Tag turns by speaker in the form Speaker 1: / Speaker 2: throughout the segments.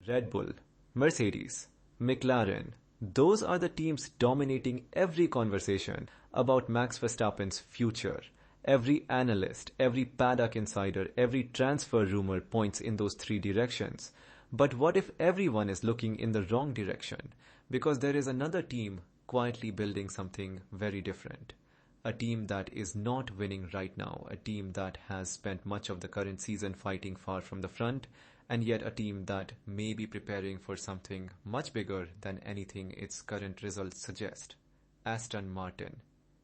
Speaker 1: Red Bull, Mercedes, McLaren, those are the teams dominating every conversation about Max Verstappen's future. Every analyst, every paddock insider, every transfer rumor points in those three directions. But what if everyone is looking in the wrong direction? Because there is another team quietly building something very different. A team that is not winning right now, a team that has spent much of the current season fighting far from the front, and yet a team that may be preparing for something much bigger than anything its current results suggest. Aston Martin.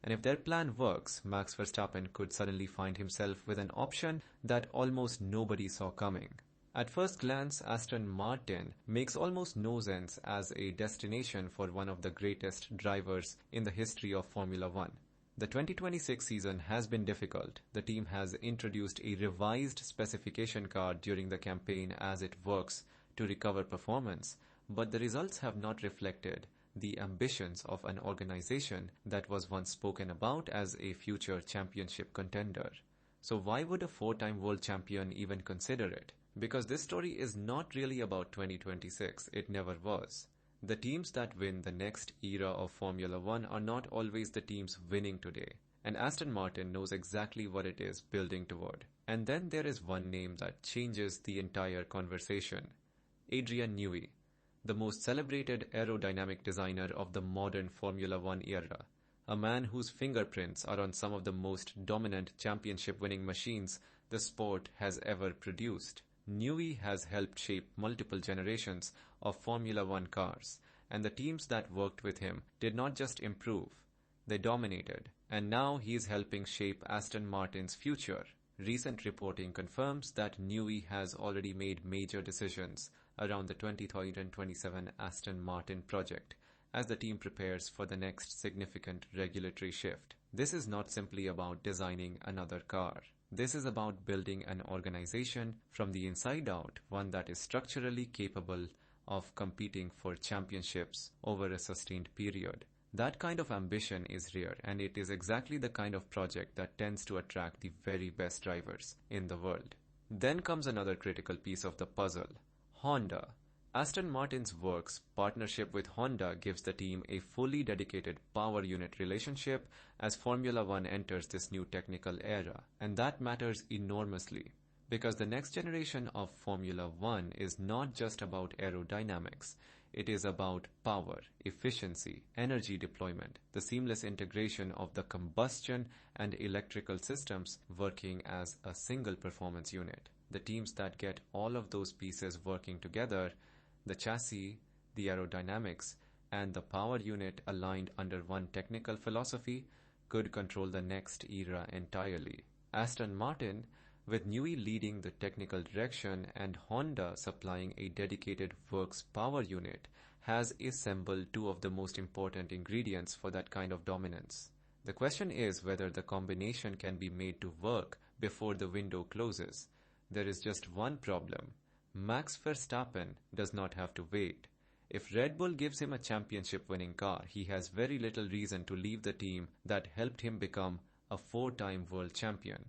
Speaker 1: And if their plan works, Max Verstappen could suddenly find himself with an option that almost nobody saw coming. At first glance, Aston Martin makes almost no sense as a destination for one of the greatest drivers in the history of Formula One. The 2026 season has been difficult. The team has introduced a revised specification car during the campaign as it works to recover performance, but the results have not reflected the ambitions of an organization that was once spoken about as a future championship contender. So why would a four-time world champion even consider it? Because this story is not really about 2026, it never was. The teams that win the next era of Formula One are not always the teams winning today, and Aston Martin knows exactly what it is building toward. And then there is one name that changes the entire conversation. Adrian Newey, the most celebrated aerodynamic designer of the modern Formula One era, a man whose fingerprints are on some of the most dominant championship-winning machines the sport has ever produced. Newey has helped shape multiple generations of Formula One cars, and the teams that worked with him did not just improve, they dominated, and now he is helping shape Aston Martin's future. Recent reporting confirms that Newey has already made major decisions around the 2027 Aston Martin project as the team prepares for the next significant regulatory shift. This is not simply about designing another car. This is about building an organization from the inside out, one that is structurally capable of competing for championships over a sustained period. That kind of ambition is rare, and it is exactly the kind of project that tends to attract the very best drivers in the world. Then comes another critical piece of the puzzle: Honda. Aston Martin's works partnership with Honda gives the team a fully dedicated power unit relationship as Formula One enters this new technical era, and that matters enormously because the next generation of Formula One is not just about aerodynamics. It is about power, efficiency, energy deployment, the seamless integration of the combustion and electrical systems working as a single performance unit. The teams that get all of those pieces working together, the chassis, the aerodynamics, and the power unit aligned under one technical philosophy, could control the next era entirely. Aston Martin, with Newey leading the technical direction and Honda supplying a dedicated works power unit, has assembled two of the most important ingredients for that kind of dominance. The question is whether the combination can be made to work before the window closes. There is just one problem. Max Verstappen does not have to wait. If Red Bull gives him a championship-winning car, he has very little reason to leave the team that helped him become a four-time world champion.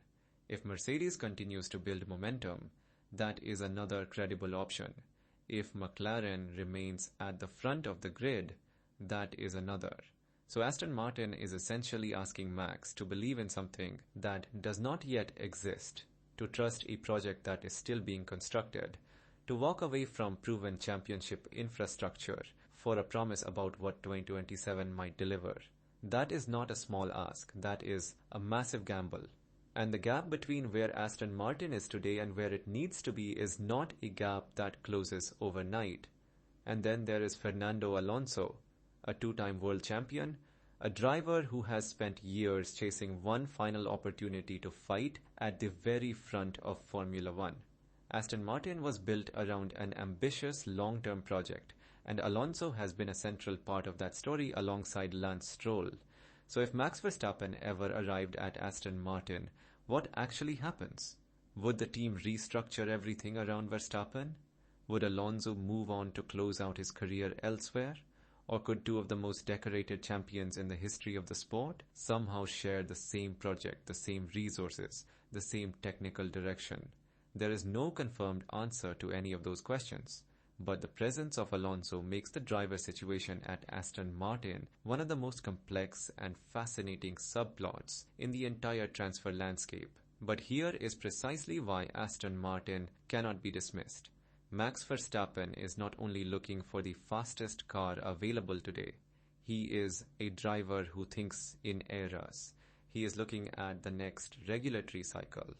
Speaker 1: If Mercedes continues to build momentum, that is another credible option. If McLaren remains at the front of the grid, that is another. So Aston Martin is essentially asking Max to believe in something that does not yet exist, to trust a project that is still being constructed, to walk away from proven championship infrastructure for a promise about what 2027 might deliver. That is not a small ask, that is a massive gamble. And the gap between where Aston Martin is today and where it needs to be is not a gap that closes overnight. And then there is Fernando Alonso, a two-time world champion, a driver who has spent years chasing one final opportunity to fight at the very front of Formula One. Aston Martin was built around an ambitious long-term project, and Alonso has been a central part of that story alongside Lance Stroll. So if Max Verstappen ever arrived at Aston Martin, what actually happens? Would the team restructure everything around Verstappen? Would Alonso move on to close out his career elsewhere? Or could two of the most decorated champions in the history of the sport somehow share the same project, the same resources, the same technical direction? There is no confirmed answer to any of those questions. But the presence of Alonso makes the driver situation at Aston Martin one of the most complex and fascinating subplots in the entire transfer landscape. But here is precisely why Aston Martin cannot be dismissed. Max Verstappen is not only looking for the fastest car available today, he is a driver who thinks in eras. He is looking at the next regulatory cycle,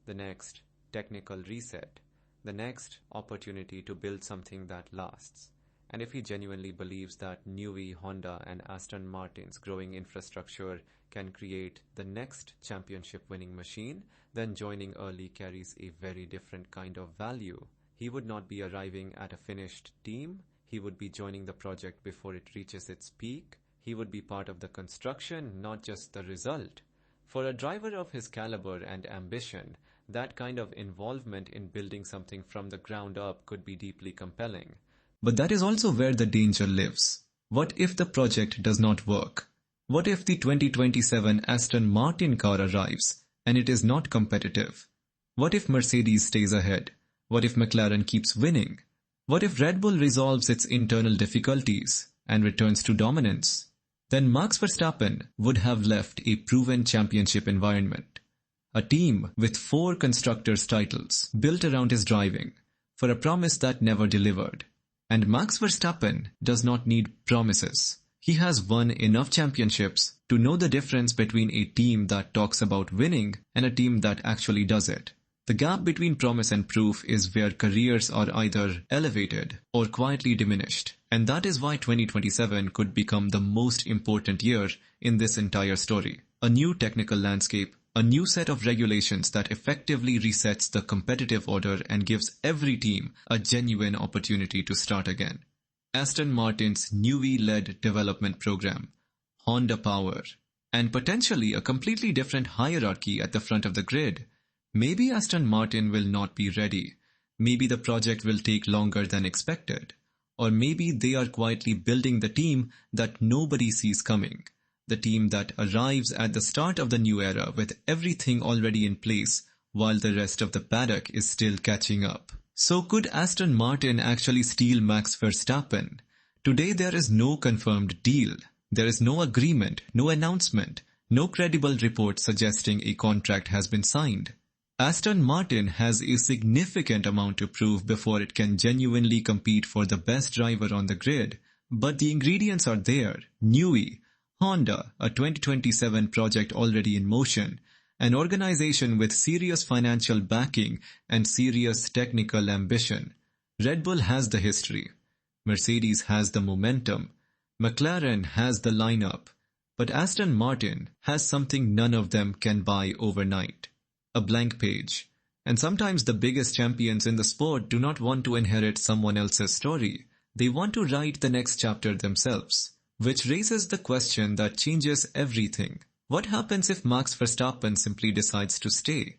Speaker 1: the next technical reset, the next opportunity to build something that lasts. And if he genuinely believes that Newey, Honda and Aston Martin's growing infrastructure can create the next championship-winning machine, then joining early carries a very different kind of value. He would not be arriving at a finished team. He would be joining the project before it reaches its peak. He would be part of the construction, not just the result. For a driver of his caliber and ambition, that kind of involvement in building something from the ground up could be deeply compelling. But that is also where the danger lives. What if the project does not work? What if the 2027 Aston Martin car arrives and it is not competitive? What if Mercedes stays ahead? What if McLaren keeps winning? What if Red Bull resolves its internal difficulties and returns to dominance? Then Max Verstappen would have left a proven championship environment. A team with 4 constructors' titles built around his driving for a promise that never delivered. And Max Verstappen does not need promises. He has won enough championships to know the difference between a team that talks about winning and a team that actually does it. The gap between promise and proof is where careers are either elevated or quietly diminished. And that is why 2027 could become the most important year in this entire story. A new technical landscape, a new set of regulations that effectively resets the competitive order and gives every team a genuine opportunity to start again. Aston Martin's Newey-led development program, Honda Power, and potentially a completely different hierarchy at the front of the grid. Maybe Aston Martin will not be ready. Maybe the project will take longer than expected. Or maybe they are quietly building the team that nobody sees coming. The team that arrives at the start of the new era with everything already in place while the rest of the paddock is still catching up. So could Aston Martin actually steal Max Verstappen? Today there is no confirmed deal. There is no agreement, no announcement, no credible report suggesting a contract has been signed. Aston Martin has a significant amount to prove before it can genuinely compete for the best driver on the grid. But the ingredients are there. Newey, Honda, a 2027 project already in motion, an organization with serious financial backing and serious technical ambition. Red Bull has the history. Mercedes has the momentum. McLaren has the lineup. But Aston Martin has something none of them can buy overnight. A blank page. And sometimes the biggest champions in the sport do not want to inherit someone else's story. They want to write the next chapter themselves. Which raises the question that changes everything. What happens if Max Verstappen simply decides to stay?